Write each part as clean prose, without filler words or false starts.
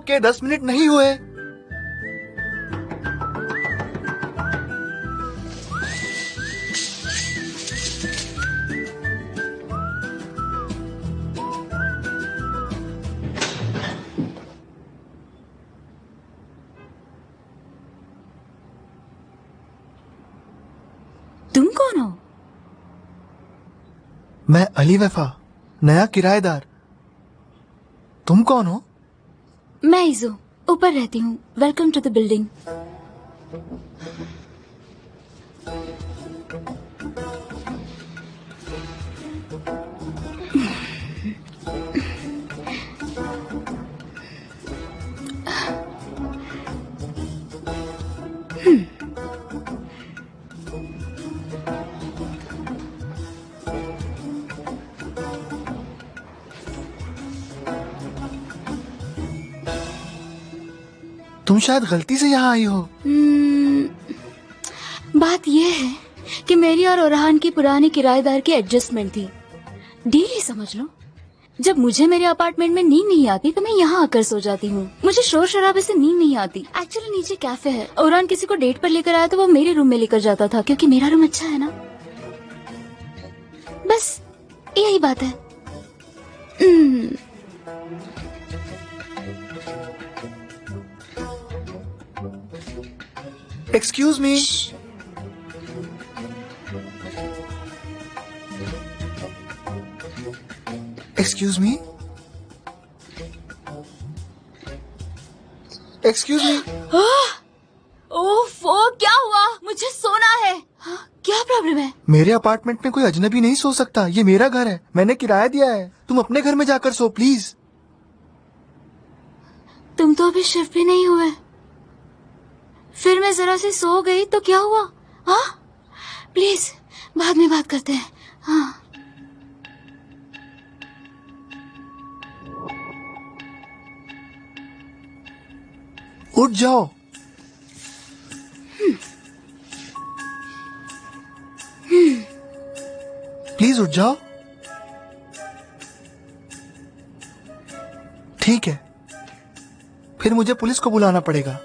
के 10 मिनट नहीं हुए। तुम कौन हो? मैं अली वफा, नया किराएदार। तुम कौन हो? मैं इजो, ऊपर रहती हूँ। Welcome to the building. तुम शायद गलती से यहाँ आई हो। बात यह है कि मेरी और ओरहान की पुरानी किराएदार की एडजस्टमेंट थी। डील ही समझ लो। जब मुझे मेरे अपार्टमेंट में नींद नहीं आती तो मैं यहाँ आकर सो जाती हूँ। मुझे शोर शराबे से नींद नहीं आती। एक्चुअली नीचे कैफे है। ओरहान किसी को डेट पर लेकर आया तो वो मेरे रूम में लेकर जाता था क्योंकि मेरा रूम अच्छा है ना। बस यही बात है। Excuse me. Excuse me. Excuse me. ओफो, क्या हुआ? मुझे सोना है। हाँ, क्या प्रॉब्लम है? मेरे अपार्टमेंट में कोई अजनबी नहीं सो सकता। ये मेरा घर है, मैंने किराया दिया है। तुम अपने घर में जाकर सो प्लीज। तुम तो अभी शिफ्ट भी नहीं हुए। फिर मैं जरा से सो गई तो क्या हुआ? हाँ, प्लीज बाद में बात करते हैं। हाँ। उठ जाओ। प्लीज उठ जाओ। ठीक है, फिर मुझे पुलिस को बुलाना पड़ेगा।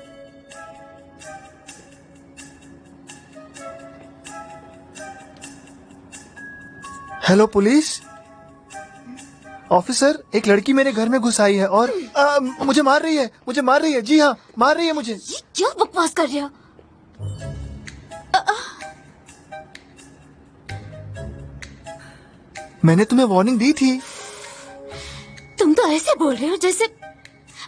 हेलो पुलिस ऑफिसर, एक लड़की मेरे घर में घुस आई है और मुझे मार रही है। मुझे मार रही है। जी हाँ, मार रही है मुझे। ये क्या बकवास कर रहे हो? मैंने तुम्हें वार्निंग दी थी। तुम तो ऐसे बोल रहे हो जैसे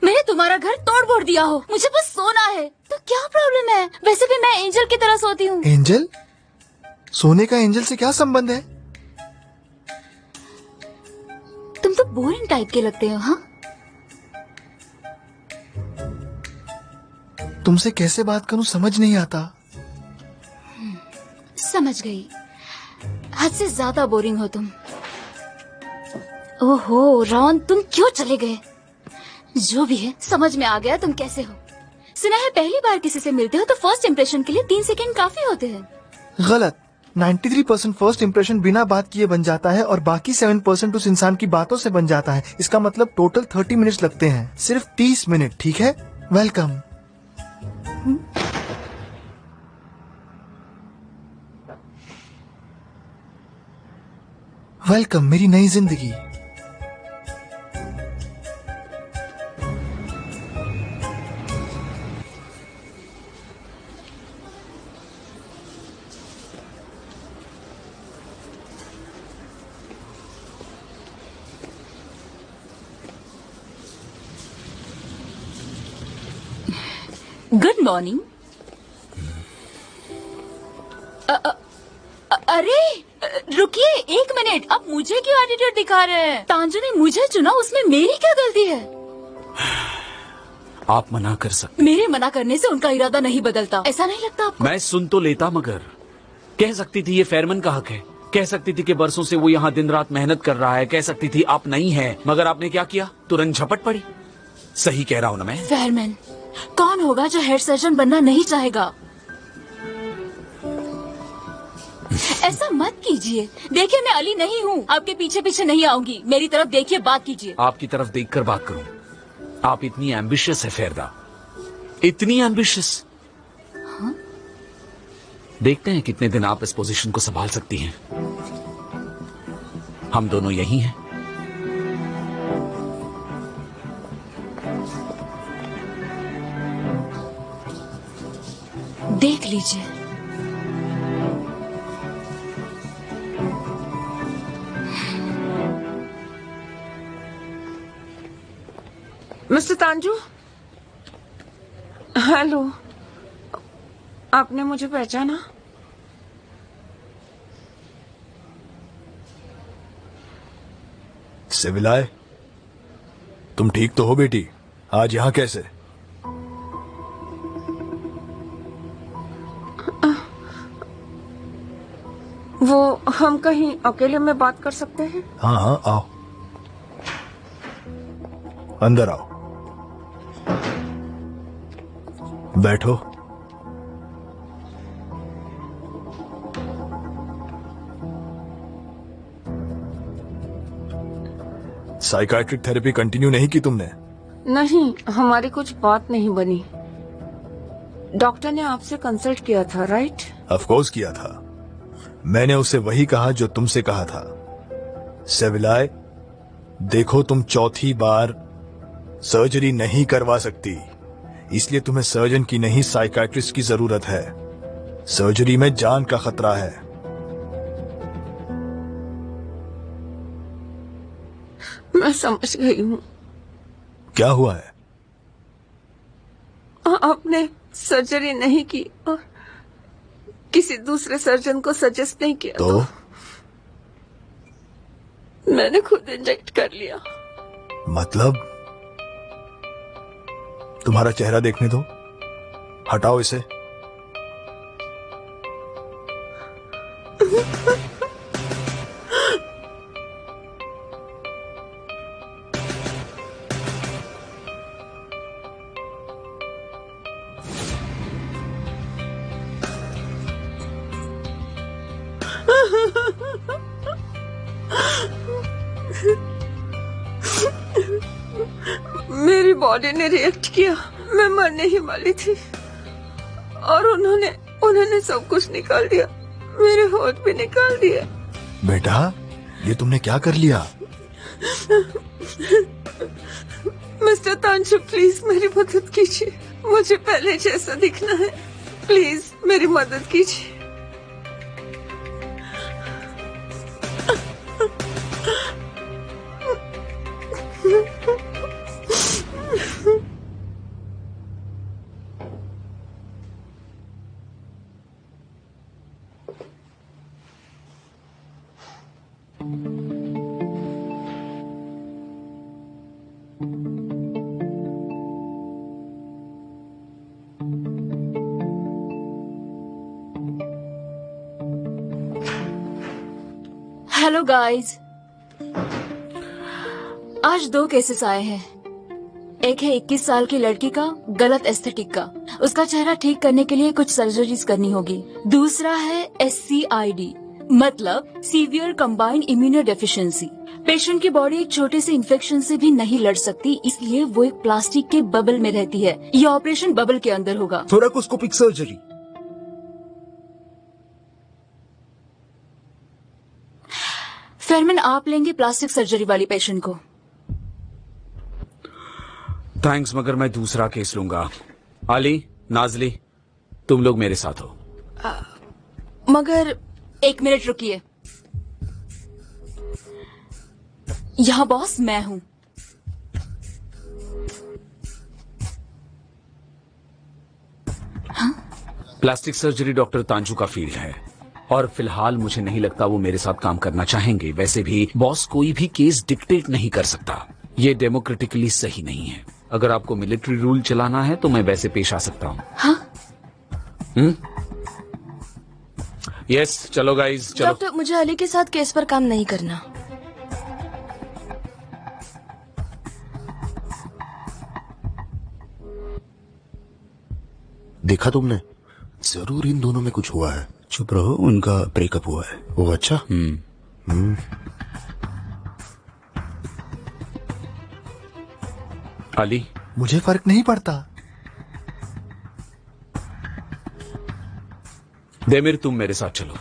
मैंने तुम्हारा घर तोड़ फोड़ दिया हो। मुझे बस सोना है तो क्या प्रॉब्लम है? वैसे भी मैं एंजल की तरह सोती हूँ। एंजल? सोने का एंजल से क्या संबंध है? तुम तो बोरिंग टाइप के लगते हो। हाँ, तुमसे कैसे बात करूं समझ नहीं आता। समझ गई। हद से ज्यादा बोरिंग हो तुम। ओहो रॉन, तुम क्यों चले गए? जो भी है समझ में आ गया तुम कैसे हो। सुना है पहली बार किसी से मिलते हो तो फर्स्ट इम्प्रेशन के लिए 3 सेकंड काफी होते हैं। गलत। 93% फर्स्ट इम्प्रेशन बिना बात किए बन जाता है और बाकी 7% उस इंसान की बातों से बन जाता है। इसका मतलब टोटल 30 मिनट्स लगते हैं। सिर्फ 30 मिनट, ठीक है? वेलकम। वेलकम मेरी नई जिंदगी। Good morning. अरे रुकिए 1 मिनट, आप मुझे क्यों एटीट्यूड दिखा रहे हैं? तांजू ने मुझे चुना, उसमें मेरी क्या गलती है? आप मना कर सकते। मेरे मना करने से उनका इरादा नहीं बदलता, ऐसा नहीं लगता आपको? मैं सुन तो लेता, मगर कह सकती थी ये फेयरमैन का हक है। कह सकती थी कि बरसों से वो यहाँ दिन रात मेहनत कर रहा है। कह सकती थी आप नहीं है, मगर आपने क्या किया? तुरंत झपट पड़ी। सही कह रहा हूँ ना मैं? फेयरमैन कौन होगा जो हेड सर्जन बनना नहीं चाहेगा? ऐसा मत कीजिए। देखिए मैं अली नहीं हूँ, आपके पीछे पीछे नहीं आऊंगी। मेरी तरफ देखिए, बात कीजिए। आपकी तरफ देखकर बात करूँ? आप इतनी एम्बिशियस है फेरदा, इतनी एम्बिशियस। देखते हैं कितने दिन आप इस पोजीशन को संभाल सकती हैं। हम दोनों यही हैं। देख लीजिए, मिस्टर तांजू, हेलो, आपने मुझे पहचाना? सिविलाय, तुम ठीक तो हो बेटी? आज यहाँ कैसे? वो हम कहीं अकेले में बात कर सकते हैं? हाँ हाँ, आओ, अंदर आओ, बैठो। साइकाइट्रिक थेरेपी कंटिन्यू नहीं की तुमने? नहीं, हमारी कुछ बात नहीं बनी। डॉक्टर ने आपसे कंसल्ट किया था, राइट? ऑफ कोर्स किया था। मैंने उसे वही कहा जो तुमसे कहा था। सेविलाय, देखो तुम चौथी बार सर्जरी नहीं करवा सकती, इसलिए तुम्हें सर्जन की नहीं साइकाइट्रिस्ट की जरूरत है। सर्जरी में जान का खतरा है। मैं समझ गई हूँ। क्या हुआ है? आपने सर्जरी नहीं की और किसी दूसरे सर्जन को सजेस्ट नहीं किया तो मैंने खुद इंजेक्ट कर लिया। मतलब? तुम्हारा चेहरा देखने दो, हटाओ इसे। मेरी बॉडी ने रिएक्ट किया। मैं मरने ही वाली थी और उन्होंने सब कुछ निकाल दिया, मेरे होठ भी निकाल दिए। बेटा, ये तुमने क्या कर लिया? मिस्टर तांजू, प्लीज मेरी मदद कीजिए। मुझे पहले जैसा दिखना है, प्लीज मेरी मदद कीजिए। हेलो गाइस, आज 2 केसेस आए हैं। एक है 21 साल की लड़की का गलत एस्थेटिक का, उसका चेहरा ठीक करने के लिए कुछ सर्जरीज करनी होगी। दूसरा है SCID, मतलब severe combined immuno deficiency. Patient की बॉडी एक छोटे से इन्फेक्शन से भी नहीं लड़ सकती, इसलिए वो एक प्लास्टिक के बबल में रहती है। ये ऑपरेशन बबल के अंदर होगा। Thoracoscopic surgery. फेरमैन, आप लेंगे प्लास्टिक सर्जरी वाली पेशेंट को? थैंक्स, मगर मैं दूसरा केस लूंगा। आली, नाजली, तुम लोग मेरे साथ हो। मगर 1 मिनट रुकिए। यहाँ बॉस मैं हूँ। प्लास्टिक सर्जरी डॉक्टर तांजू का फील्ड है और फिलहाल मुझे नहीं लगता वो मेरे साथ काम करना चाहेंगे। वैसे भी बॉस कोई भी केस डिक्टेट नहीं कर सकता, ये डेमोक्रेटिकली सही नहीं है। अगर आपको मिलिट्री रूल चलाना है तो मैं वैसे पेश आ सकता हूँ। हाँ? यस, चलो गाइज, चलो। डॉक्टर, मुझे अली के साथ केस पर काम नहीं करना। देखा तुमने, जरूर इन दोनों में कुछ हुआ है। चुप रहो, उनका ब्रेकअप हुआ है। वो अच्छा। अली, मुझे फर्क नहीं पड़ता। देमिर तुम मेरे साथ चलो।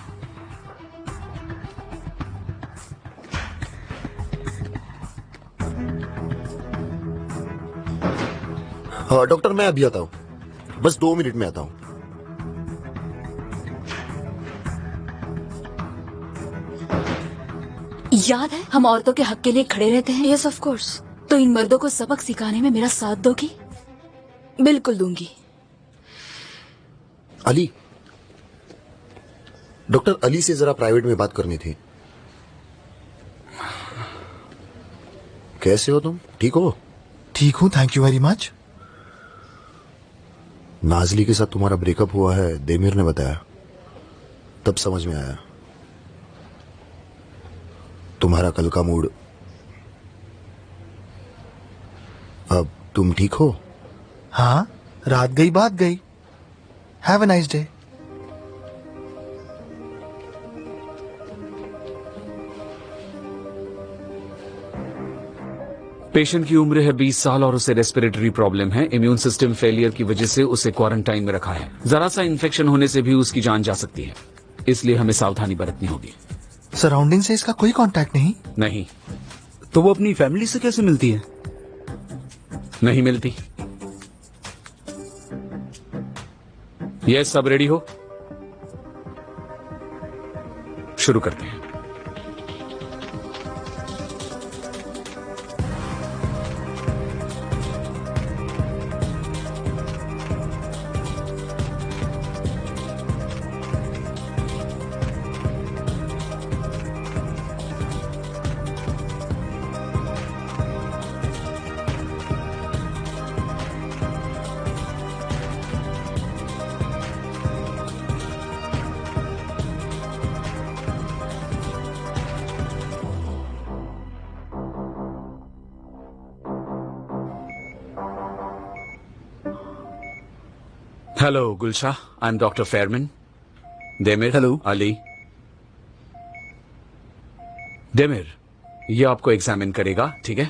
हाँ डॉक्टर, मैं अभी आता हूँ, बस 2 मिनट में आता हूँ। याद है हम औरतों के हक के लिए खड़े रहते हैं। Yes of course. तो इन मर्दों को सबक सिखाने में मेरा साथ दोगी? बिल्कुल दूंगी। अली, डॉक्टर अली से जरा प्राइवेट में बात करनी थी। कैसे हो तुम? ठीक हो? ठीक हूँ, thank you very much. Nazli के साथ तुम्हारा ब्रेकअप हुआ है, देमिर ने बताया, तब समझ में आया तुम्हारा कल का मूड। अब तुम ठीक हो? हाँ, रात गई बात गई। Have a nice day. Patient की उम्र है 20 साल और उसे रेस्पिरेटरी प्रॉब्लम है। इम्यून सिस्टम फेलियर की वजह से उसे क्वारंटाइन में रखा है। जरा सा इन्फेक्शन होने से भी उसकी जान जा सकती है, इसलिए हमें सावधानी बरतनी होगी। सराउंडिंग से इसका कोई कांटेक्ट नहीं? नहीं। तो वो अपनी फैमिली से कैसे मिलती है? नहीं मिलती। यस, सब रेडी हो? शुरू करते हैं। Hello Gulsha, I am doctor Fairman. Demir. Hello. Ali. Demir, ये आपको एग्जामिन करेगा, ठीक है?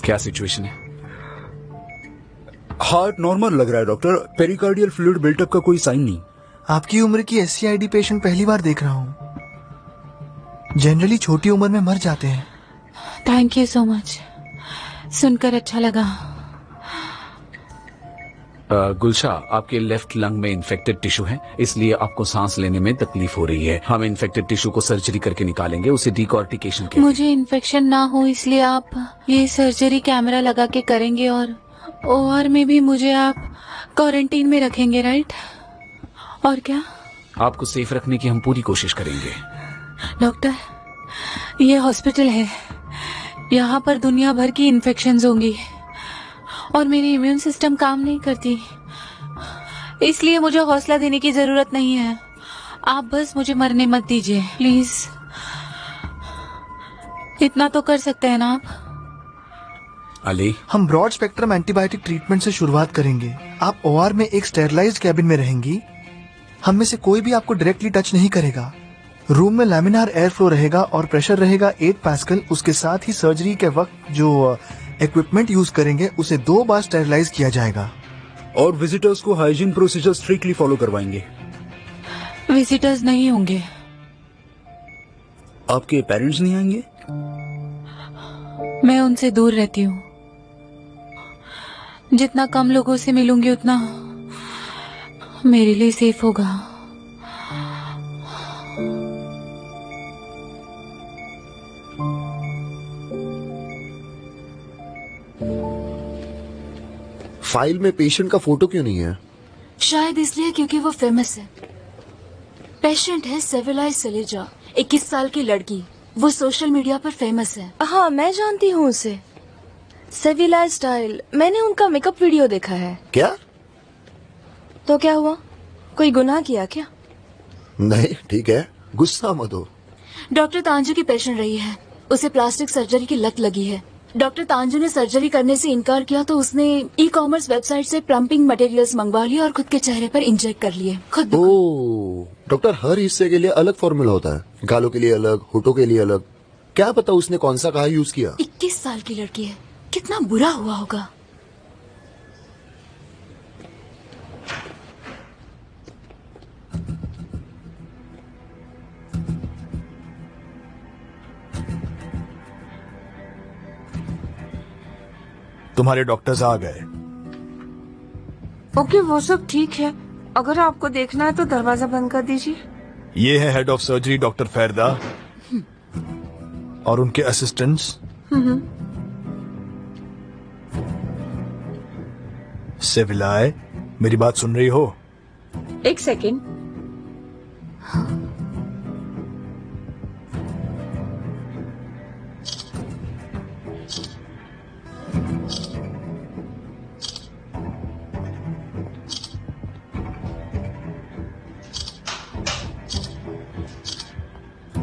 क्या सिचुएशन है? हार्ट नॉर्मल लग रहा है डॉक्टर, पेरिकार्डियल फ्लूइड बिल्टअप का कोई साइन नहीं। आपकी उम्र की SCID पेशेंट पहली बार देख रहा हूँ। जनरली छोटी उम्र में मर जाते हैं। थैंक यू सो मच, सुनकर अच्छा लगा। गुलशा, आपके लेफ्ट लंग में इन्फेक्टेड टिश्यू है, इसलिए आपको सांस लेने में तकलीफ हो रही है। हम इन्फेक्टेड टिश्यू को सर्जरी करके निकालेंगे, उसे डिकॉर्टिकेशन कहते हैं। मुझे इन्फेक्शन ना हो इसलिए आप ये सर्जरी कैमरा लगा के करेंगे और OR में भी मुझे आप क्वारंटीन में रखेंगे, राइट? और क्या? आपको सेफ रखने की हम पूरी कोशिश करेंगे। डॉक्टर, ये हॉस्पिटल है, यहाँ पर दुनिया भर की इन्फेक्शंस होंगी और मेरी इम्यून सिस्टम काम नहीं करती, इसलिए मुझे हौसला देने की जरूरत नहीं है। आप बस मुझे मरने मत दीजिए प्लीज। इतना तो कर सकते हैं ना आप? अली, हम ब्रॉड स्पेक्ट्रम एंटीबायोटिक ट्रीटमेंट से शुरुआत करेंगे। आप OR में एक स्टेरलाइज्ड कैबिन में रहेंगी। हम में से कोई भी आपको डायरेक्टली टच नहीं करेगा। रूम में लैमिनार एयर फ्लो रहेगा और प्रेशर रहेगा 8 पास्कल। उसके साथ ही सर्जरी के वक्त जो इक्विपमेंट यूज करेंगे उसे 2 बार स्टेरलाइज किया जाएगा। और विजिटर्स को हाइजीन प्रोसीजर स्ट्रिक्टली फॉलो करवाएंगे। विजिटर्स नहीं होंगे। आपके पेरेंट्स नहीं आएंगे? मैं उनसे दूर रहती हूँ। जितना कम लोगों से मिलूंगी उतना मेरे लिए सेफ होगा। फाइल में पेशेंट का फोटो क्यों नहीं है? शायद इसलिए क्योंकि वो फेमस है। पेशेंट है सेविलाई सलेजा, 21 साल की लड़की। वो सोशल मीडिया पर फेमस है। हाँ, मैं जानती हूँ उसे। सेविला स्टाइल, मैंने उनका मेकअप वीडियो देखा है। क्या? तो क्या हुआ? कोई गुनाह किया क्या? नहीं ठीक है, गुस्सा मत हो। डॉक्टर तांजू की पेशेंट रही है, उसे प्लास्टिक सर्जरी की लत लगी है। डॉक्टर तांजू ने सर्जरी करने से इनकार किया तो उसने ई-कॉमर्स वेबसाइट से प्लम्पिंग मटेरियल्स मंगवा लिए और खुद के चेहरे पर इंजेक्ट कर लिए खुद। ओह, डॉक्टर हर हिस्से के लिए अलग फॉर्मूला होता है, गालों के लिए अलग, होठों के लिए अलग। क्या पता उसने कौन सा कहा यूज किया। 21 साल की लड़की है, कितना बुरा हुआ होगा। तुम्हारे डॉक्टर्स आ गए। ओके, वो सब ठीक है। अगर आपको देखना है तो दरवाजा बंद कर दीजिए। ये है हेड ऑफ सर्जरी डॉक्टर फैरदा और उनके असिस्टेंट्स। सेविलाय, मेरी बात सुन रही हो? एक सेकेंड।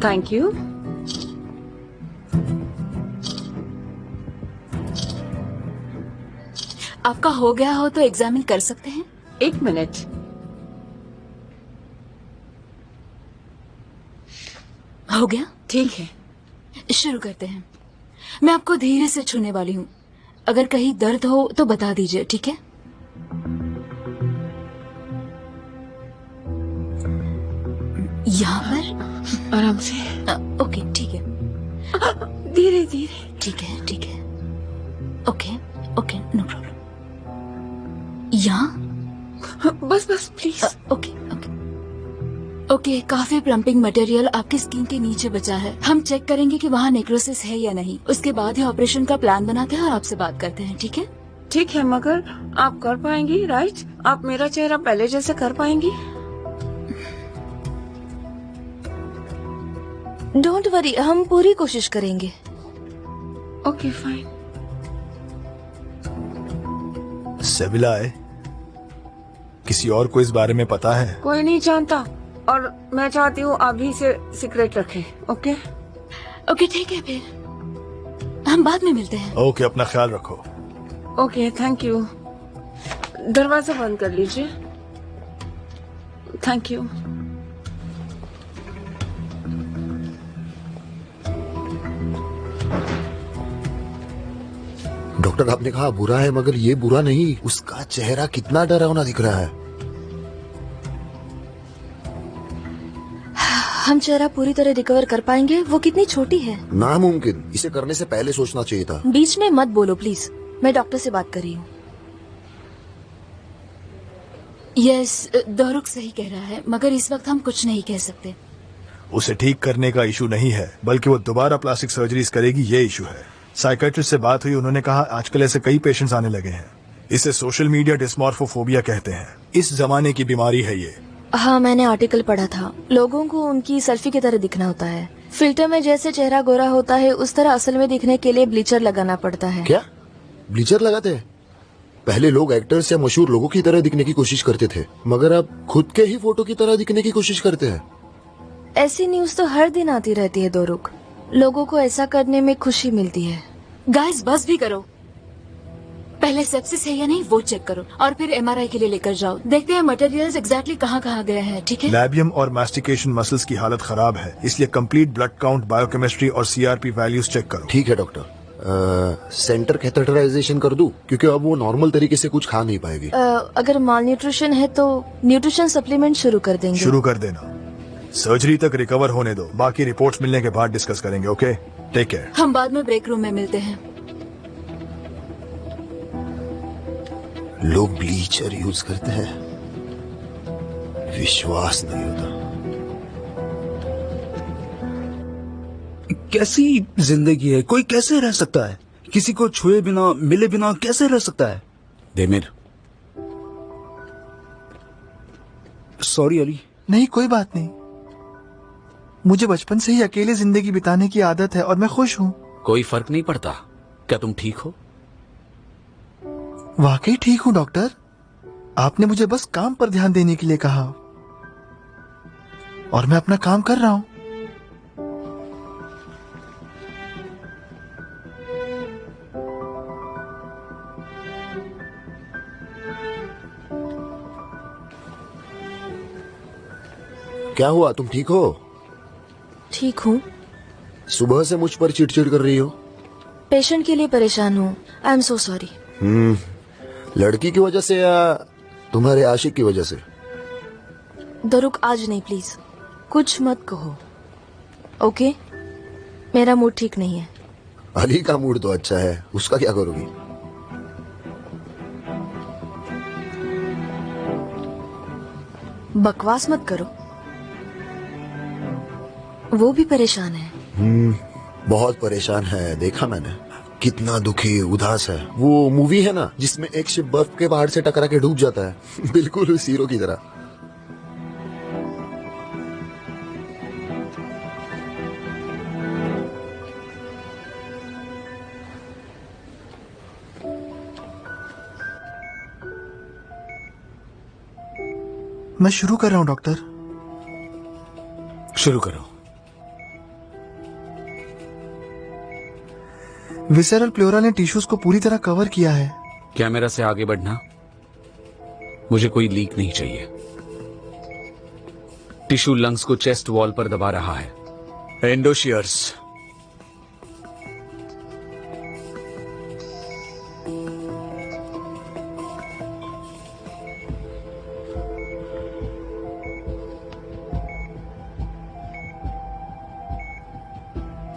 Thank you. आपका हो गया हो तो एग्जामिन कर सकते हैं? 1 मिनट। हो गया? ठीक है, शुरू करते हैं। मैं आपको धीरे से छूने वाली हूँ, अगर कहीं दर्द हो तो बता दीजिए, ठीक है? यहाँ पर आराम से। ओके, ठीक है। धीरे धीरे। ठीक है, ठीक है। Okay okay, no problem. यहाँ बस बस प्लीज। Okay okay okay. काफी प्लम्पिंग मटेरियल आपकी स्किन के नीचे बचा है। हम चेक करेंगे कि वहाँ नेक्रोसिस है या नहीं। उसके बाद ही ऑपरेशन का प्लान बनाते हैं और आपसे बात करते हैं, ठीक है? ठीक है, मगर आप कर पाएंगी? राइट, आप मेरा चेहरा पहले जैसे कर पाएंगी? डोंट वरी, हम पूरी कोशिश करेंगे। Okay fine. सेविलाय, किसी और को इस बारे में पता है? कोई नहीं जानता, और मैं चाहती हूँ आप भी इसे सीक्रेट रखें। ओके ओके, ठीक है, फिर हम बाद में मिलते हैं। ओके, अपना ख्याल रखो। Okay, thank you. दरवाजा बंद कर लीजिए। Thank you. डॉक्टर आपने कहा बुरा है, मगर ये बुरा नहीं, उसका चेहरा कितना डरावना दिख रहा है। हम चेहरा पूरी तरह रिकवर कर पाएंगे? वो कितनी छोटी है। नामुमकिन, इसे करने से पहले सोचना चाहिए था। बीच में मत बोलो प्लीज, मैं डॉक्टर से बात कर रही हूँ। यस, दौरुक सही कह रहा है, मगर इस वक्त हम कुछ नहीं कह सकते। उसे ठीक करने का इशू नहीं है, बल्कि वो दोबारा प्लास्टिक सर्जरीज करेगी, ये इशू है। साइकेट्रिस्ट से बात हुई, उन्होंने कहा आजकल ऐसे कई पेशेंट्स आने लगे हैं। इसे सोशल मीडिया डिस्मॉर्फोफोबिया कहते हैं। इस जमाने की बीमारी है ये। हाँ, मैंने आर्टिकल पढ़ा था। लोगों को उनकी सेल्फी की तरह दिखना होता है। फिल्टर में जैसे चेहरा गोरा होता है, उस तरह असल में दिखने के लिए ब्लीचर लगाना पड़ता है। क्या ब्लीचर लगाते हैं? पहले लोग एक्टर्स या मशहूर लोगों की तरह दिखने की कोशिश करते थे, मगर अब खुद के ही फोटो की तरह दिखने की कोशिश करते हैं। ऐसी न्यूज तो हर दिन आती रहती है दौरुक। लोगों को ऐसा करने में खुशी मिलती है। गाइस, बस भी करो। पहले सेप्सिस है या नहीं वो चेक करो, और फिर एमआरआई के लिए लेकर जाओ। देखते हैं मटेरियल्स एग्जैक्टली कहाँ गए हैं, ठीक है? लैबियम और मास्टिकेशन मसल्स की हालत खराब है, इसलिए कंप्लीट ब्लड काउंट, बायोकेमिस्ट्री और सीआरपी वैल्यूज चेक करो। ठीक है डॉक्टर। सेंटर कैथेटराइजेशन कर दूं, क्योंकि अब वो नॉर्मल तरीके से कुछ खा नहीं पाएगी। अगर माल न्यूट्रिशन है तो न्यूट्रिशन सप्लीमेंट शुरू कर देंगे। शुरू कर देना। सर्जरी तक रिकवर होने दो, बाकी रिपोर्ट्स मिलने के बाद डिस्कस करेंगे। Okay, take care. हम बाद में ब्रेक रूम में मिलते हैं। लोग ब्लीचर यूज करते हैं, विश्वास नहीं होता। कैसी जिंदगी है? कोई कैसे रह सकता है? किसी को छुए बिना, मिले बिना कैसे रह सकता है? देमिर, सॉरी अली। नहीं, कोई बात नहीं। मुझे बचपन से ही अकेले जिंदगी बिताने की आदत है और मैं खुश हूँ। कोई फर्क नहीं पड़ता। क्या तुम ठीक हो? वाकई ठीक हूँ डॉक्टर। आपने मुझे बस काम पर ध्यान देने के लिए कहा और मैं अपना काम कर रहा हूं। क्या हुआ, तुम ठीक हो? ठीक हूँ। सुबह से मुझ पर चिड़चिड़ कर रही हो। पेशेंट के लिए परेशान हूँ। I am so sorry. लड़की की वजह से या तुम्हारे आशिक की वजह से? दरुक आज नहीं प्लीज, कुछ मत कहो। ओके, मेरा मूड ठीक नहीं है। अली का मूड तो अच्छा है, उसका क्या करोगी? बकवास मत करो, वो भी परेशान है। बहुत परेशान है, देखा मैंने। कितना दुखी उदास है। वो मूवी है ना जिसमें एक शिप बर्फ के पहाड़ से टकरा के डूब जाता है, बिल्कुल उस हीरो की तरह। मैं शुरू कर रहा हूं डॉक्टर। शुरू करो। विसेरल प्लोरा ने टिश्यूज को पूरी तरह कवर किया है। कैमरा से आगे बढ़ना, मुझे कोई लीक नहीं चाहिए। टिश्यू लंग्स को चेस्ट वॉल पर दबा रहा है। एंडोशियर्स।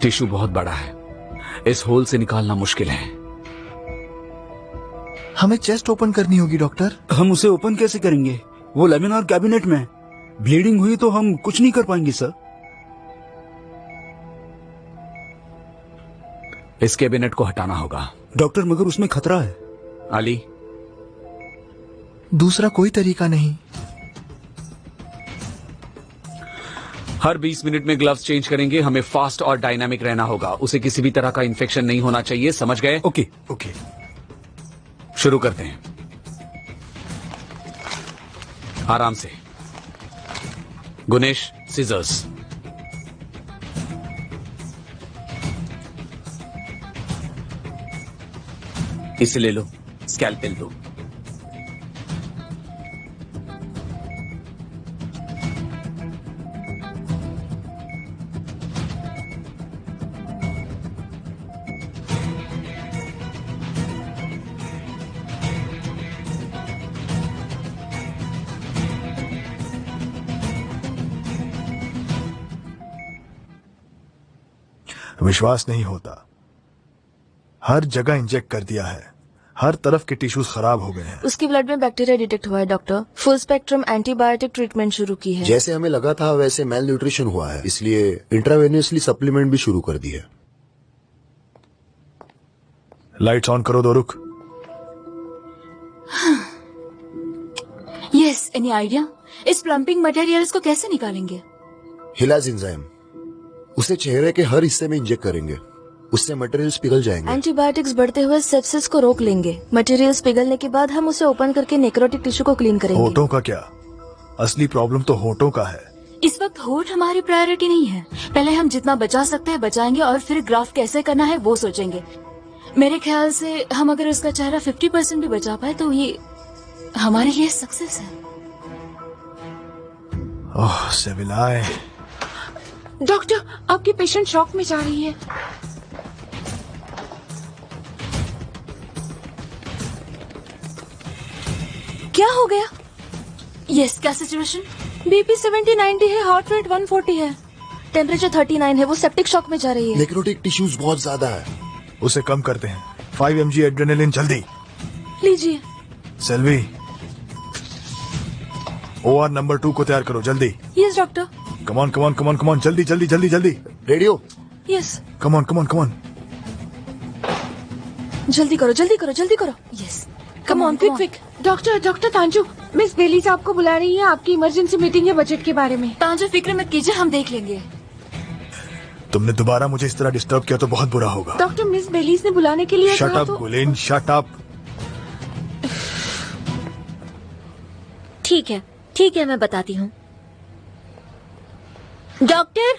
टिश्यू बहुत बड़ा है, इस होल से निकालना मुश्किल है। हमें चेस्ट ओपन करनी होगी डॉक्टर। हम उसे ओपन कैसे करेंगे? वो लेमिनार कैबिनेट में। ब्लीडिंग हुई तो हम कुछ नहीं कर पाएंगे सर। इस कैबिनेट को हटाना होगा। डॉक्टर, मगर उसमें खतरा है। अली, दूसरा कोई तरीका नहीं। हर 20 मिनट में ग्लव्स चेंज करेंगे। हमें फास्ट और डायनामिक रहना होगा। उसे किसी भी तरह का इंफेक्शन नहीं होना चाहिए, समझ गए? Okay okay. शुरू करते हैं। आराम से। Guinness, seizures. इसे ले लो, स्कैल्पेल दो। विश्वास नहीं होता। हर जगह इंजेक्ट कर दिया है, हर तरफ के टिश्यूज खराब हो गए हैं। उसकी ब्लड में बैक्टीरिया डिटेक्ट हुआ है doctor. Full spectrum antibiotic treatment शुरू की है। जैसे हमें लगा था वैसे मेल न्यूट्रिशन हुआ है, इसलिए इंट्रावेनियसली सप्लीमेंट भी शुरू कर दी है। लाइट्स ऑन करो दोरुक। Yes, any idea? इस प्लम्पिंग मटेरियल्स को कैसे निकालेंगे? हिलाज एंजाइम, उसे चेहरे के हर हिस्से में इंजेक्ट करेंगे, उससे मटेरियल्स पिघल जाएंगे। एंटीबायोटिक्स बढ़ते हुए सेप्सिस को रोक लेंगे। मटेरियल्स पिघलने के बाद हम उसे ओपन करके नेक्रोटिक टिश्यू को क्लीन करेंगे। होठों का क्या? असली प्रॉब्लम तो होठों का है। इस वक्त होठ हमारी प्रायोरिटी नहीं है। पहले हम जितना बचा सकते हैं बचाएंगे और फिर ग्राफ्ट कैसे करना है वो सोचेंगे। मेरे ख्याल से हम अगर उसका चेहरा 50% भी बचा पाए तो ये हमारे लिए सक्सेस है। ओह सेविलाए। डॉक्टर, आपकी पेशेंट शॉक में जा रही है। क्या हो गया? यस, क्या सिचुएशन? बीपी 70-90 है, हार्ट रेट 140 है, टेम्परेचर 39 है। वो सेप्टिक शॉक में जा रही है। नेक्रोटिक टिश्यूज बहुत ज्यादा है। उसे कम करते हैं। 5 mg एड्रेनालिन जल्दी। लीजिए। सेल्वी, OR नंबर 2 को तैयार करो जल्दी। Yes doctor. Come on come on come on come on, जल्दी जल्दी जल्दी जल्दी। Radio. Yes. Come on come on come on. जल्दी करो जल्दी करो जल्दी करो। Yes, come on quick quick. Doctor Tanju, miss Belis आपको बुला रही है। आपकी इमरजेंसी मीटिंग है बजट के बारे में। तांजू, फिक्र मत कीजिए, हम देख लेंगे। तुमने दोबारा मुझे इस तरह डिस्टर्ब किया तो बहुत बुरा होगा। डॉक्टर, मिस बेलीज ने बुलाने के लिए शट कहा अप तो... गुलेन, शट अप। ठीक है, मैं बताती हूँ। Doctor,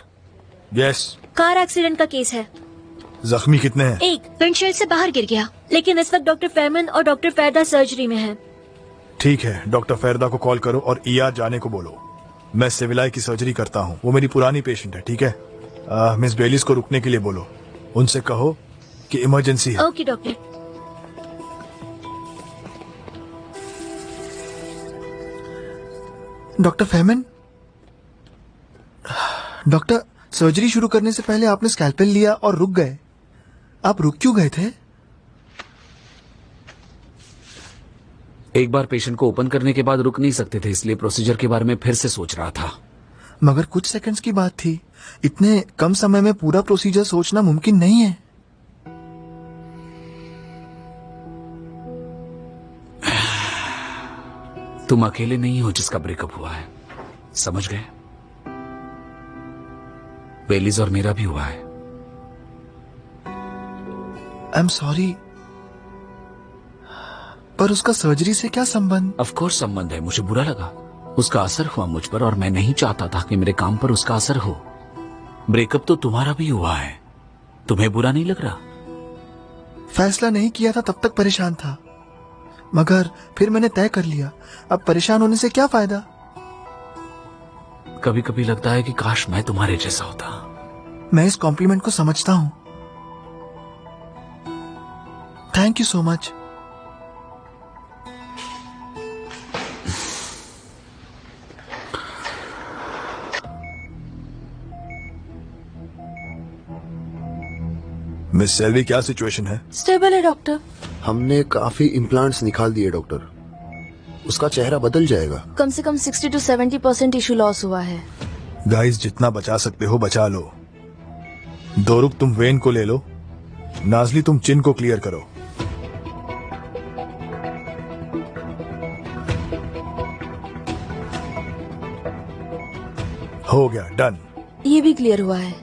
yes. कार एक्सीडेंट का केस है। जख्मी कितने हैं? एक विंडशील्ड से बाहर गिर गया, लेकिन इस वक्त डॉक्टर फेरमन और डॉक्टर फेरदा सर्जरी में हैं। ठीक है, डॉक्टर फेरदा को कॉल करो और ईआर जाने को बोलो। मैं सेविलाय की सर्जरी करता हूँ, वो मेरी पुरानी पेशेंट है। ठीक है, मिस बेलिस को रुकने के लिए बोलो। उनसे कहो कि इमरजेंसी है। Okay doctor. Doctor Feynman, doctor, surgery शुरू करने से पहले आपने स्कैल्पेल लिया और रुक गए। आप रुक क्यों गए थे? एक बार पेशेंट को ओपन करने के बाद रुक नहीं सकते थे, इसलिए प्रोसीजर के बारे में फिर से सोच रहा था। मगर कुछ सेकंड्स की बात थी, इतने कम समय में पूरा प्रोसीजर सोचना मुमकिन नहीं है। तुम अकेले नहीं हो जिसका ब्रेकअप हुआ है, समझ गए? बेलीज और मेरा भी हुआ है। आई एम सॉरी, पर उसका सर्जरी से क्या संबंध? ऑफ कोर्स संबंध है, मुझे बुरा लगा। उसका असर हुआ मुझ पर और मैं नहीं चाहता था कि मेरे काम पर उसका असर हो। ब्रेकअप तो तुम्हारा भी हुआ है, तुम्हें बुरा नहीं लग रहा? फैसला नहीं किया था तब तक परेशान था, मगर फिर मैंने तय कर लिया। अब परेशान होने से क्या फायदा? कभी कभी लगता है कि काश मैं तुम्हारे जैसा होता। मैं इस कॉम्प्लीमेंट को समझता हूं। Thank you so much. Miss Selvi, क्या सिचुएशन है? स्टेबल है डॉक्टर। हमने काफी इम्प्लांट्स निकाल दिए डॉक्टर, उसका चेहरा बदल जाएगा। कम से कम 60 to 70% टिश्यू लॉस हुआ है। गाइस, जितना बचा सकते हो बचा लो। दोरुक, तुम वेन को ले लो। नाजली, तुम चिन को क्लियर करो। हो गया, डन। ये भी क्लियर हुआ है।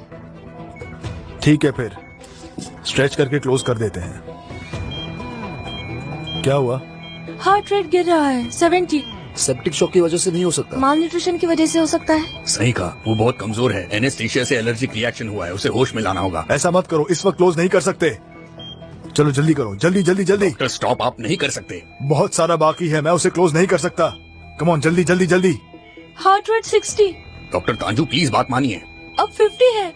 ठीक है, फिर स्ट्रेच करके क्लोज कर देते हैं। क्या हुआ? हार्ट रेट गिर रहा है 70। सेप्टिक शॉक की वजह से नहीं हो सकता, माल न्यूट्रिशन की वजह से हो सकता है। सही कहा, वो बहुत कमजोर है। एनेस्थीसिया से एलर्जिक रिएक्शन हुआ है, उसे होश में लाना होगा। ऐसा मत करो, इस वक्त क्लोज नहीं कर सकते। चलो जल्दी करो, जल्दी जल्दी जल्दी। डॉक्टर, स्टॉप आप नहीं कर सकते। बहुत सारा बाकी है, मैं उसे क्लोज नहीं कर सकता। कम ऑन, जल्दी जल्दी जल्दी। Heart rate 60। डॉक्टर तांजू, प्लीज बात मानिए। अब 50 है।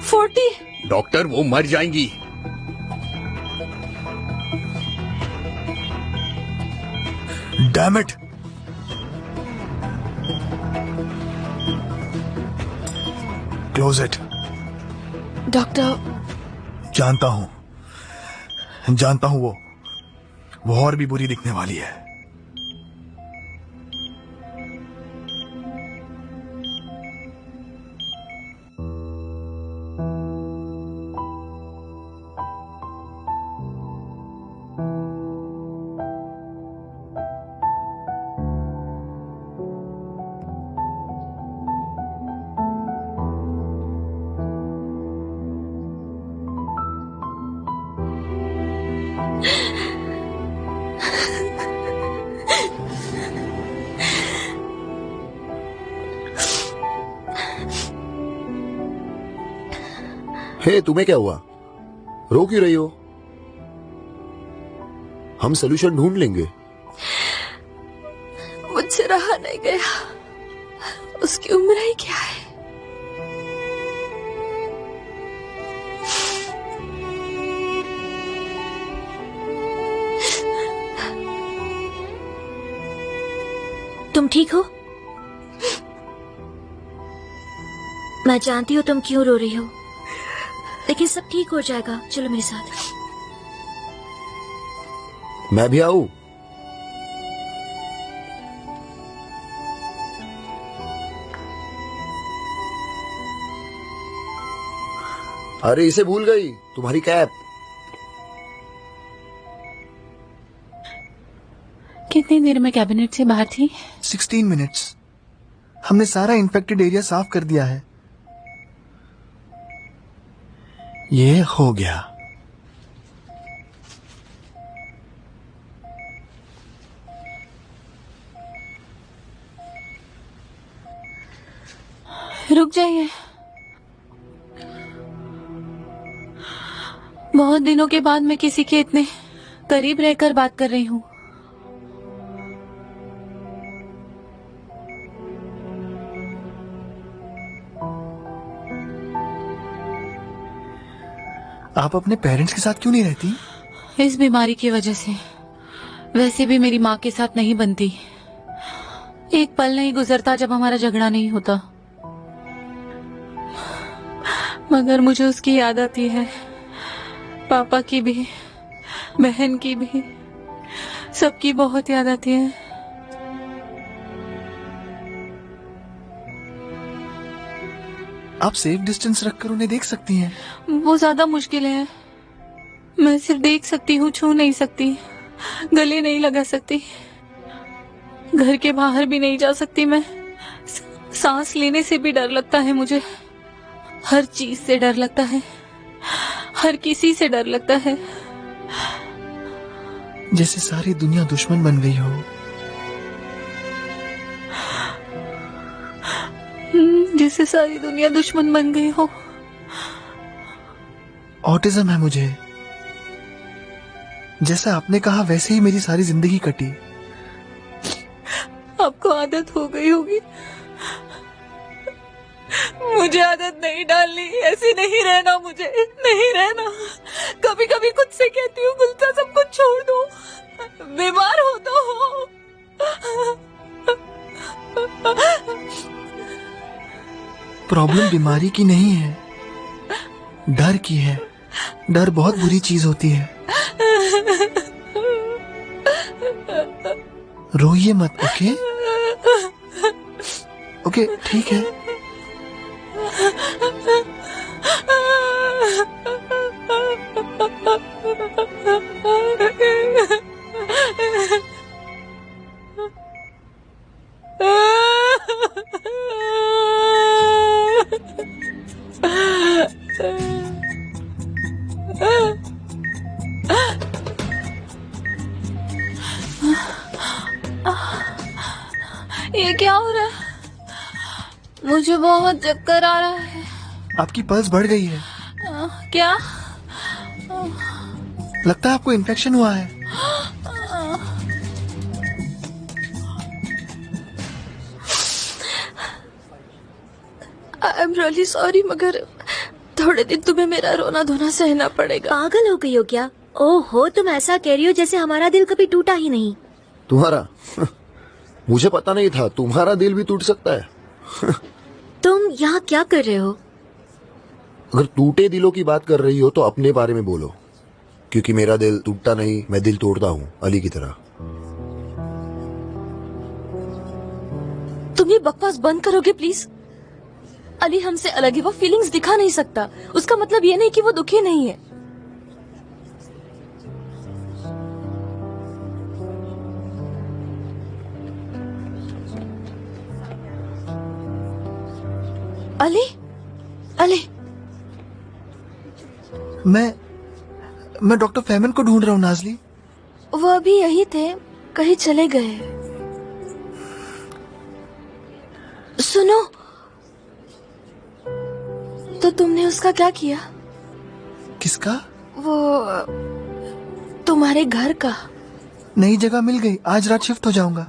40। डॉक्टर, वो मर जाएंगी। Damn it. Close it. Doctor, जानता हूं वो और भी बुरी दिखने वाली है। हे, तुम्हें क्या हुआ? रो क्यों रही हो? हम सोल्यूशन ढूंढ लेंगे। मुझसे रहा नहीं गया। उसकी उम्र ही क्या है? तुम ठीक हो? मैं जानती हूँ तुम क्यों रो रही हो, लेकिन सब ठीक हो जाएगा। चलो मेरे साथ। मैं भी आऊं? अरे, इसे भूल गई, तुम्हारी कैप। कितनी देर में कैबिनेट से बाहर थी? 16 मिनट्स। हमने सारा इन्फेक्टेड एरिया साफ कर दिया है। ये हो गया। रुक जाइए। बहुत दिनों के बाद मैं किसी के इतने करीब रहकर बात कर रही हूँ। आप अपने पेरेंट्स के साथ क्यों नहीं रहती? इस बीमारी की वजह से। वैसे भी मेरी माँ के साथ नहीं बनती। एक पल नहीं गुजरता जब हमारा झगड़ा नहीं होता। मगर मुझे उसकी याद आती है, पापा की भी, बहन की भी, सबकी बहुत याद आती है। आप सेफ डिस्टेंस रखकर उन्हें देख सकती हैं। वो ज्यादा मुश्किल है। मैं सिर्फ देख सकती हूँ, छू नहीं सकती, गले नहीं लगा सकती, घर के बाहर भी नहीं जा सकती। मैं सांस लेने से भी डर लगता है मुझे। हर चीज से डर लगता है, हर किसी से डर लगता है। जैसे सारी दुनिया दुश्मन बन गई हो। जैसे सारी दुनिया दुश्मन बन गई हो। ऑटिज्म है मुझे। जैसा आपने कहा वैसे ही मेरी सारी जिंदगी कटी। आपको आदत हो गई होगी। मुझे आदत नहीं डालनी, ऐसी नहीं रहना, मुझे नहीं रहना। कभी कभी खुद से कहती हूँ गुलता सब कुछ छोड़ दो, बीमार हो तो हो। प्रॉब्लम बीमारी की नहीं है, डर की है। डर बहुत बुरी चीज होती है। रोइए मत, ओके? ओके, ठीक है। ये क्या हो रहा है? मुझे बहुत चक्कर आ रहा है। आपकी पल्स बढ़ गई है। क्या? लगता है आपको इन्फेक्शन हुआ है। आई एम रियली सॉरी, मगर थोड़े दिन तुम्हें मेरा रोना धोना सहना पड़ेगा। पागल हो गई हो क्या? ओहो, तुम ऐसा कह रही हो जैसे हमारा दिल कभी टूटा ही नहीं। तुम्हारा? मुझे पता नहीं था तुम्हारा दिल भी टूट सकता है। तुम यहाँ क्या कर रहे हो? अगर टूटे दिलों की बात कर रही हो तो अपने बारे में बोलो, क्योंकि मेरा दिल टूटता नहीं, मैं दिल तोड़ता हूँ, अली की तरह। तुम ये बकवास बंद करोगे प्लीज? अली हमसे अलग है, वो फीलिंग्स दिखा नहीं सकता। उसका मतलब ये नहीं कि वो दुखी नहीं है। अली, अली, मैं डॉक्टर फैमन को ढूंढ रहा हूँ नाजली। वो अभी यही थे, कहीं चले गए। सुनो, तो तुमने उसका क्या किया? किसका? वो तुम्हारे घर का। नई जगह मिल गई, आज रात शिफ्ट हो जाऊंगा।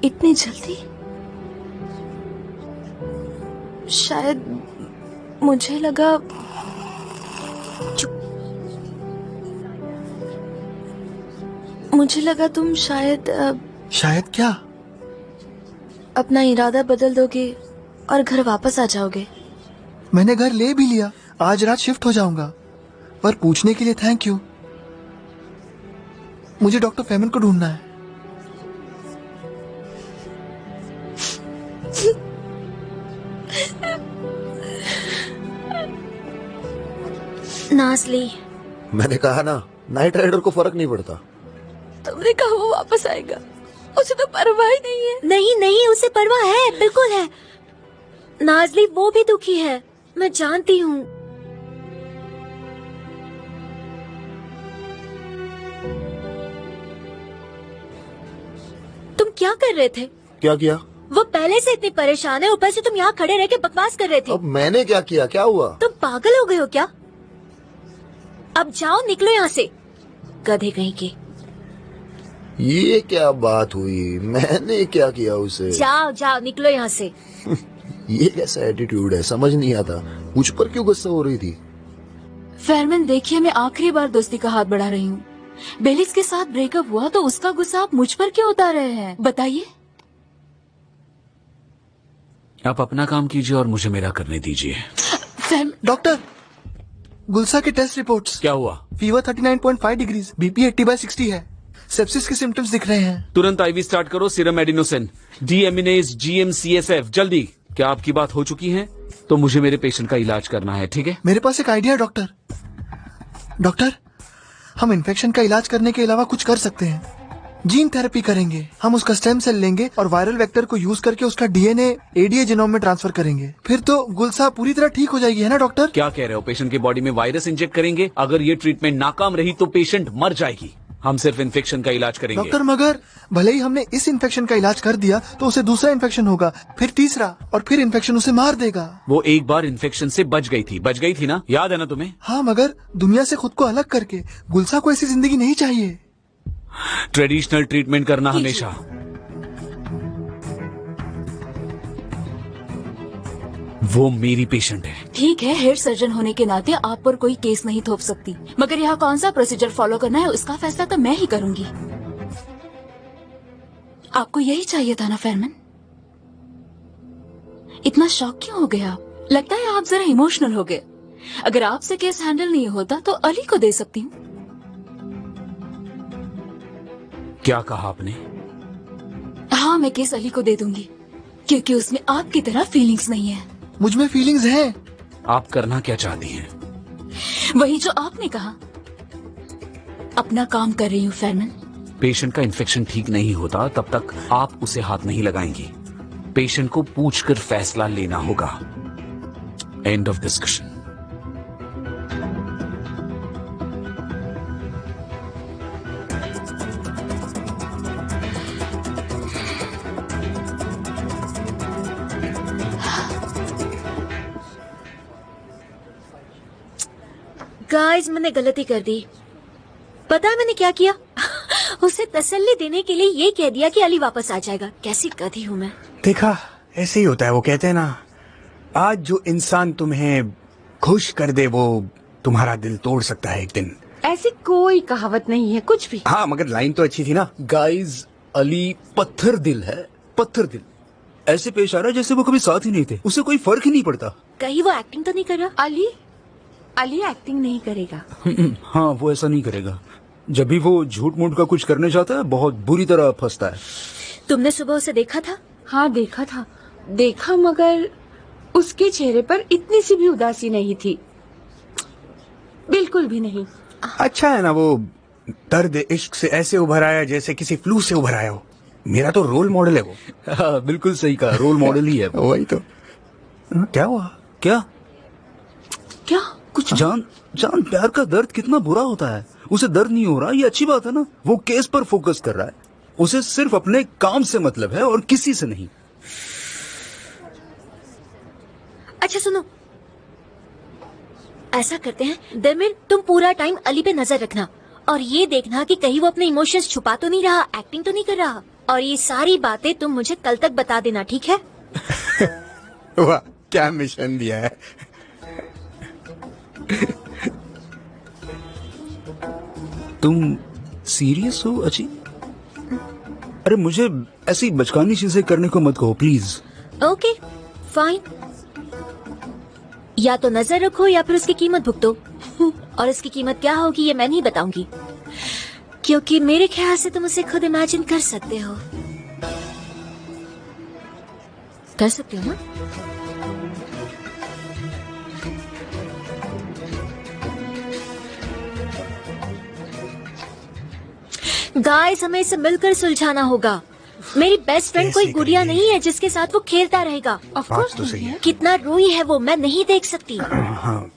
इतनी जल्दी? शायद मुझे लगा। मुझे लगा तुम शायद क्या? अपना इरादा बदल दोगे और घर वापस आ जाओगे। मैंने घर ले भी लिया, आज रात शिफ्ट हो जाऊंगा। पर पूछने के लिए थैंक यू। मुझे डॉक्टर फैमन को ढूंढना है। नाजली, मैंने कहा ना, नाइट राइडर को फर्क नहीं पड़ता। तुमने कहा वो वापस आएगा, उसे तो परवाह ही नहीं है। नहीं नहीं, उसे परवाह है, बिल्कुल है। नाजली वो भी दुखी है, मैं जानती हूँ। तुम क्या कर रहे थे? क्या किया? वो पहले से इतनी परेशान है, ऊपर से तुम यहाँ खड़े रह के बकवास कर रहे थे। अब मैंने क्या किया, क्या हुआ? तुम पागल हो गए हो क्या? अब जाओ, निकलो यहाँ से, गधे कहीं के। ये क्या बात हुई? मैंने क्या किया उसे? जाओ जाओ, निकलो यहाँ से। ये कैसा एटीट्यूड है, समझ नहीं आता। मुझ पर क्यों गुस्सा हो रही थी? फेरमैन देखिए, मैं आखिरी बार दोस्ती का हाथ बढ़ा रही हूँ। बेलिक्स के साथ ब्रेकअप हुआ तो उसका गुस्सा आप मुझ पर क्यों उतार रहे हैं, बताइए। आप अपना काम कीजिए और मुझे मेरा करने दीजिए। डॉक्टर, गुलसा के टेस्ट रिपोर्ट्स। क्या हुआ? फीवर 39.5 डिग्रीज, बीपी 80/60 है, सेप्सिस के सिम्टम्स दिख रहे हैं। तुरंत आईवी स्टार्ट करो, सीरम एडिनोसिन, डीएमिनेज, GM-CSF, जल्दी। क्या आपकी बात हो चुकी है? तो मुझे मेरे पेशेंट का इलाज करना है, ठीक है? मेरे पास एक आइडिया है डॉक्टर। डॉक्टर, हम इन्फेक्शन का इलाज करने के अलावा कुछ कर सकते हैं। जीन थेरेपी करेंगे। हम उसका स्टेम सेल लेंगे और वायरल वेक्टर को यूज करके उसका डीएनए एडीए जीनोम में ट्रांसफर करेंगे। फिर तो गुलसा पूरी तरह ठीक हो जाएगी, है ना डॉक्टर? क्या कह रहे हो? पेशेंट के बॉडी में वायरस इंजेक्ट करेंगे? अगर ये ट्रीटमेंट नाकाम रही तो पेशेंट मर जाएगी। हम सिर्फ इन्फेक्शन का इलाज करेंगे। डॉक्टर, मगर भले ही हमने इस इन्फेक्शन का इलाज कर दिया तो उसे दूसरा इन्फेक्शन होगा, फिर तीसरा, और फिर इन्फेक्शन उसे मार देगा। वो एक बार इन्फेक्शन से बच गई थी ना, याद है ना तुम्हें? हाँ, मगर दुनिया से खुद को अलग करके गुलसा को ऐसी जिंदगी नहीं चाहिए। ट्रेडिशनल ट्रीटमेंट करना हमेशा। वो मेरी पेशेंट है। ठीक है, हेयर सर्जन होने के नाते आप पर कोई केस नहीं थोप सकती, मगर यहाँ कौन सा प्रोसीजर फॉलो करना है उसका फैसला तो मैं ही करूंगी। आपको यही चाहिए था ना फेरमैन? इतना शॉक क्यों हो गया? लगता है आप जरा इमोशनल हो गए। अगर आपसे केस हैंडल नहीं होता तो अली को दे सकती हूँ। क्या कहा आपने? हाँ, मैं केस अली को दे दूंगी, क्योंकि उसमें आपकी तरह फीलिंग्स नहीं है। मुझ में फीलिंग्स हैं। आप करना क्या चाहती हैं? वही जो आपने कहा। अपना काम कर रही हूँ फेरमैन। पेशेंट का इन्फेक्शन ठीक नहीं होता तब तक आप उसे हाथ नहीं लगाएंगी। पेशेंट को पूछकर फैसला लेना होगा। End of discussion. गाइस, मैंने गलती कर दी। पता है मैंने क्या किया? उसे तसल्ली देने के लिए ये कह दिया कि अली वापस आ जाएगा। कैसी गधी हूँ मैं। देखा, ऐसे ही होता है। वो कहते हैं ना, आज जो इंसान तुम्हें खुश कर दे वो तुम्हारा दिल तोड़ सकता है एक दिन। ऐसी कोई कहावत नहीं है, कुछ भी। हाँ, मगर लाइन तो अच्छी थी ना। गाइस, अली पत्थर दिल है, पत्थर दिल। ऐसे पेश आ रहा है जैसे वो कभी साथ ही नहीं थे, उसे कोई फर्क ही नहीं पड़ता। कहीं वो एक्टिंग तो नहीं कर रहा? अली एक्टिंग नहीं करेगा। हाँ, वो ऐसा नहीं करेगा। जब भी वो झूठ मूठ का कुछ करने जाता है बहुत बुरी तरह फंसता है। तुमने सुबह उसे देखा था? हाँ, देखा, मगर उसके चेहरे पर इतनी सी भी उदासी नहीं थी, बिल्कुल भी नहीं। अच्छा है ना, वो दर्द इश्क से ऐसे उभर आया जैसे किसी फ्लू से उभर आया हो। मेरा तो रोल मॉडल है वो। हाँ, बिल्कुल सही कहा, रोल मॉडल ही है वो। वही तो। क्या हुआ? क्या कुछ? जान प्यार का दर्द कितना बुरा होता है। उसे दर्द नहीं हो रहा, ये अच्छी बात है ना। वो केस पर फोकस कर रहा है। उसे सिर्फ अपने काम से मतलब है और किसी से नहीं। अच्छा सुनो, ऐसा करते हैं, दरमियान तुम पूरा टाइम अली पे नजर रखना और ये देखना कि कहीं वो अपने इमोशंस छुपा तो नहीं रहा, एक्टिंग तो नहीं कर रहा। और ये सारी बातें तुम मुझे कल तक बता देना, ठीक है? वाह, क्या मिशन दिया है। तुम सीरियस हो अची? अरे मुझे ऐसी बचकानी चीजें करने को मत कहो प्लीज। ओके फाइन, या तो नजर रखो या फिर उसकी कीमत भुगतो। और इसकी कीमत क्या होगी ये मैं नहीं बताऊंगी, क्योंकि मेरे ख्याल से तुम उसे खुद इमेजिन कर सकते हो। कर सकते हो ना? गाइस, हमें इसे मिलकर सुलझाना होगा। मेरी बेस्ट फ्रेंड कोई गुड़िया नहीं है जिसके साथ वो खेलता रहेगा। बात तो सही है। कितना रोई है वो, मैं नहीं देख सकती। हाँ,